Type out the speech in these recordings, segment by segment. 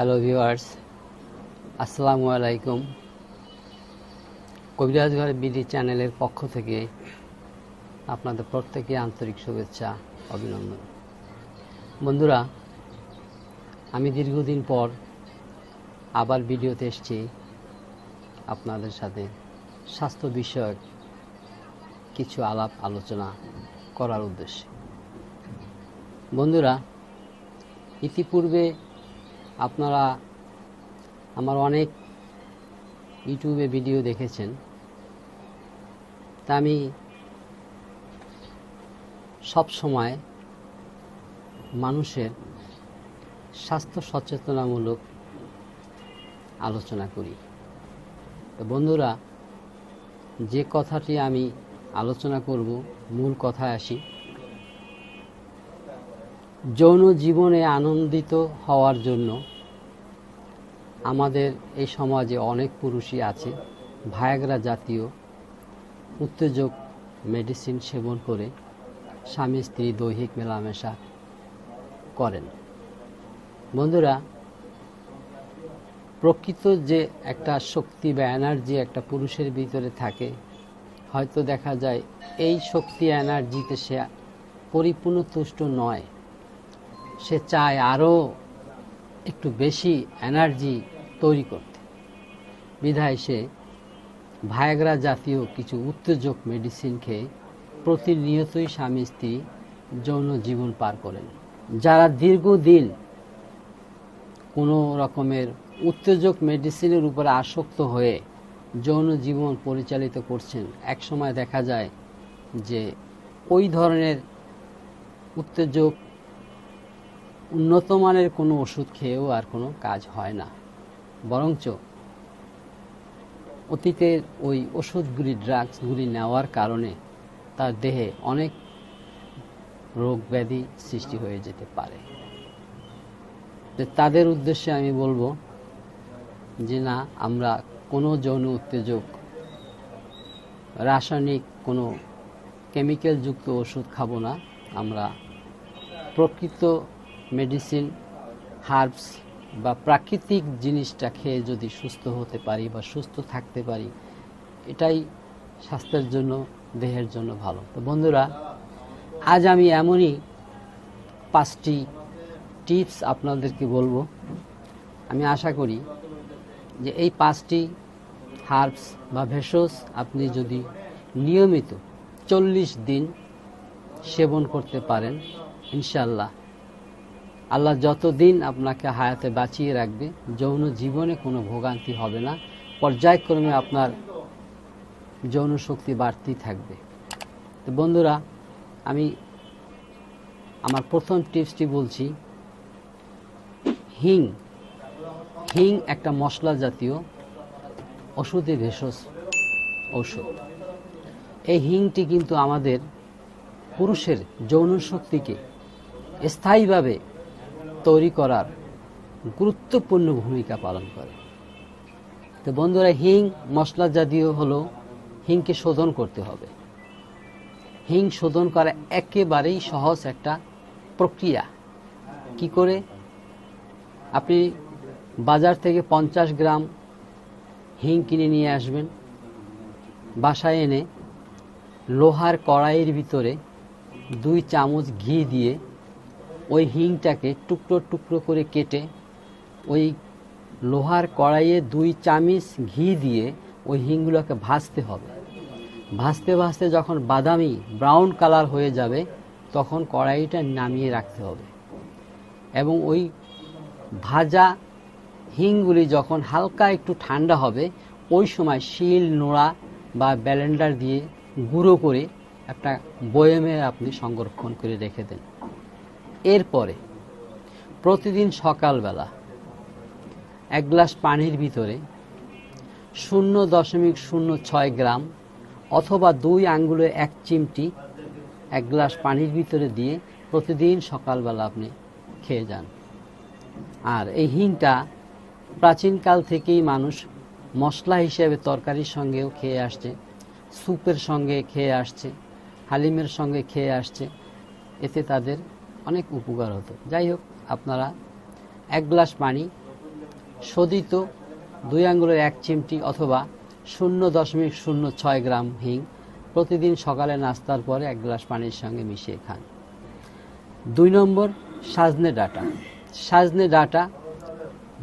Hello viewers, আসসালামু আলাইকুম। কবিরাজ ঘর বিডি চ্যানেলের পক্ষ থেকে আপনাদের প্রত্যেকে আন্তরিক শুভেচ্ছা, অভিনন্দন। বন্ধুরা, আমি দীর্ঘদিন পর আবার ভিডিওতে এসেছি আপনাদের সাথে স্বাস্থ্য বিষয়ক কিছু আলাপ আলোচনা করার উদ্দেশ্যে। বন্ধুরা, ইতিপূর্বে আপনারা আমার অনেক ইউটিউবে ভিডিও দেখেছেন, তা আমি সব সময় মানুষের স্বাস্থ্য সচেতনামূলক আলোচনা করি। তো বন্ধুরা, যে কথাটি আমি আলোচনা করব, মূল কথায় আসি। যৌন জীবনে আনন্দিত হওয়ার জন্য আমাদের এই সমাজে অনেক পুরুষই আছে ভায়াগ্রা জাতীয় উত্তেজক মেডিসিন সেবন করে স্বামী স্ত্রী দৈহিক মেলামেশা করেন। বন্ধুরা, প্রকৃত যে একটা শক্তি বা এনার্জি একটা পুরুষের ভিতরে থাকে, হয়তো দেখা যায় এই শক্তি এনার্জিতে সে পরিপূর্ণ তুষ্ট নয়, সে চায় আরও একটু বেশি এনার্জি তৈরি করতে। বিধায় সে ভায়াগ্রা জাতীয় কিছু উত্তেজক মেডিসিন খেয়ে প্রতিনিয়তই স্বামী স্ত্রী যৌন জীবন পার করেন। যারা দীর্ঘদিন কোনো রকমের উত্তেজক মেডিসিনের উপরে আসক্ত হয়ে যৌন জীবন পরিচালিত করছেন, একসময় দেখা যায় যে ওই ধরনের উত্তেজক উন্নত মানের কোনো ওষুধ খেয়েও আর কোনো কাজ হয় না, বরঞ্চ অতীতের ওই ওষুধগুলি, ড্রাগসগুলি নেওয়ার কারণে তার দেহে অনেক রোগ ব্যাধি সৃষ্টি হয়ে যেতে পারে। তাদের উদ্দেশ্যে আমি বলবো যে না, আমরা কোনো যৌন উত্তেজক রাসায়নিক কোনো কেমিক্যালযুক্ত ওষুধ খাবো না। আমরা প্রকৃত মেডিসিন, হার্বস বা প্রাকৃতিক জিনিসটা খেয়ে যদি সুস্থ হতে পারি বা সুস্থ থাকতে পারি, এটাই স্বাস্থ্যের জন্য, দেহের জন্য ভালো। তো বন্ধুরা, আজ আমি এমনই 5টি টিপস আপনাদেরকে বলবো। আমি আশা করি যে এই 5টি হার্বস বা ভেষজ আপনি যদি নিয়মিত 40 দিন সেবন করতে পারেন, ইনশাআল্লাহ আল্লাহ যতদিন আপনাকে হায়াতে বাঁচিয়ে রাখবে, যৌন জীবনে কোনো ভোগান্তি হবে না। পর্যায়ক্রমে আপনার যৌন শক্তি বাড়তেই থাকবে। তো বন্ধুরা, আমি আমার প্রথম টিপসটি বলছি। হিং একটা মশলা জাতীয় ওষুধে ভেষজ ঔষধ। এই হিংটি কিন্তু আমাদের পুরুষের যৌন শক্তিকে স্থায়ীভাবে তৈরি করার গুরুত্বপূর্ণ ভূমিকা পালন করে। তো বন্ধুরা, হিং মশলা জাতীয় হলো, হিংকে শোধন করতে হবে। হিং শোধন করা একেবারেই সহজ একটা প্রক্রিয়া। কি করে? আপনি বাজার থেকে 50 গ্রাম হিং কিনে নিয়ে আসবেন, বাসায় এনে লোহার কড়াইয়ের ভিতরে 2 চামচ ঘি দিয়ে ওই হিংটাকে টুকরো টুকরো করে কেটে ওই লোহার কড়াইয়ে 2 চামচ ঘি দিয়ে ওই হিংগুলোকে ভাজতে হবে। ভাজতে ভাজতে যখন বাদামি ব্রাউন কালার হয়ে যাবে, তখন কড়াইটা নামিয়ে রাখতে হবে এবং ওই ভাজা হিংগুলি যখন হালকা একটু ঠান্ডা হবে, ওই সময় শিল নোড়া বা ব্লেন্ডার দিয়ে গুঁড়ো করে একটা বয়মে আপনি সংরক্ষণ করে রেখে দেন। এরপরে প্রতিদিন সকালবেলা 1 গ্লাস পানির ভিতরে 0.06 গ্রাম অথবা 2 আঙ্গুলে 1 চিমটি 1 গ্লাস পানির ভিতরে দিয়ে প্রতিদিন সকালবেলা আপনি খেয়ে যান। আর এই হিংটা প্রাচীনকাল থেকেই মানুষ মশলা হিসেবে তরকারির সঙ্গেও খেয়ে আসছে, স্যুপের সঙ্গে খেয়ে আসছে, হালিমের সঙ্গে খেয়ে আসছে। এতে তাদের অনেক উপকার হতো। যাই হোক, আপনারা 1 গ্লাস পানি শোধিত 2 আঙ্গুলের 1 চিমটি অথবা 0.06 গ্রাম হিং প্রতিদিন সকালে নাস্তার পরে 1 গ্লাস পানির সঙ্গে মিশিয়ে খান। 2 নম্বর, সাজনে ডাঁটা। সাজনে ডাঁটা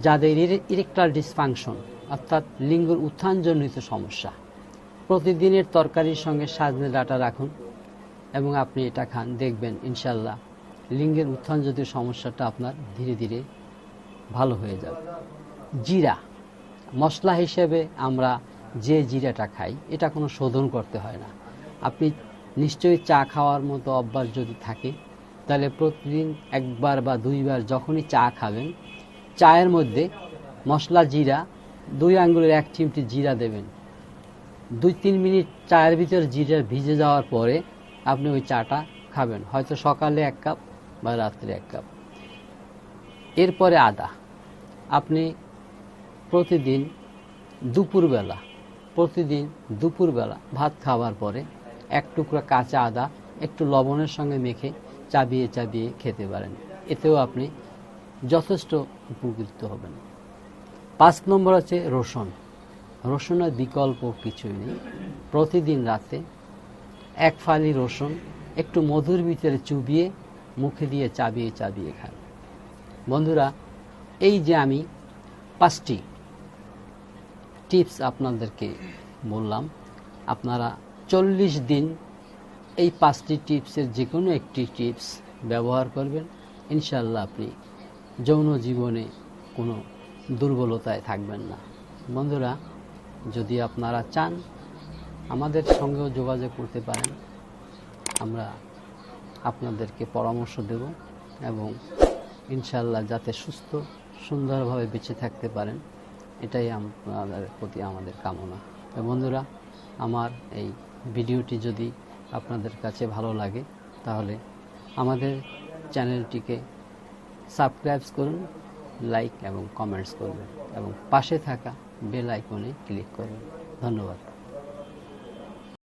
যাদের ইরেকটাইল ডিসফাংশন অর্থাৎ লিঙ্গের উত্থানজনিত সমস্যা, প্রতিদিনের তরকারির সঙ্গে সাজনে ডাঁটা রাখুন এবং আপনি এটা খান, দেখবেন ইনশাল্লাহ লিঙ্গের উত্থানজনিত সমস্যাটা আপনার ধীরে ধীরে ভালো হয়ে যাবে। জিরা, মশলা হিসেবে আমরা যে জিরাটা খাই এটা কোনো শোধন করতে হয় না। আপনি নিশ্চয়ই চা খাওয়ার মতো অভ্যাস যদি থাকে তাহলে প্রতিদিন 1 বার বা 2 বার যখনই চা খাবেন, চায়ের মধ্যে মশলা জিরা 2 আঙ্গুলের 1 চিমটি জিরা দেবেন। 2-3 মিনিট চায়ের ভিতর জিরা ভিজে যাওয়ার পরে আপনি ওই চাটা খাবেন, হয়তো সকালে 1 কাপ বা রাত্রে 1 কাপ। এরপরে আদা, আপনি প্রতিদিন দুপুরবেলা ভাত খাওয়ার পরে 1 টুকরা কাঁচা আদা একটু লবণের সঙ্গে মেখে চাবিয়ে চাবিয়ে খেতে পারেন, এতেও আপনি যথেষ্ট উপকৃত হবেন। 5 নম্বর আছে রসুন। রসুনের বিকল্প কিছুই নেই। প্রতিদিন রাতে 1 ফালি রসুন একটু মধুর ভিতরে চুবিয়ে মুখে দিয়ে চাবিয়ে চাবিয়ে খান। বন্ধুরা, এই যে আমি 5টি টিপস আপনাদেরকে বললাম, আপনারা 40 দিন এই 5টি টিপসের যে কোনো একটি টিপস ব্যবহার করবেন, ইনশাল্লাহ আপনি যৌন জীবনে কোনো দুর্বলতায় থাকবেন না। বন্ধুরা, যদি আপনারা চান আমাদের সঙ্গেও যোগাযোগ করতে পারেন, আমরা আপনাদেরকে পরামর্শ দেব এবং ইনশাল্লাহ যাতে সুস্থ সুন্দরভাবে বেঁচে থাকতে পারেন এটাই আপনাদের প্রতি আমাদের কামনা। বন্ধুরা, আমার এই ভিডিওটি যদি আপনাদের কাছে ভালো লাগে তাহলে আমাদের চ্যানেলটিকে সাবস্ক্রাইব করুন, লাইক এবং কমেন্টস করবেন এবং পাশে থাকা বেল আইকনে ক্লিক করবেন। ধন্যবাদ।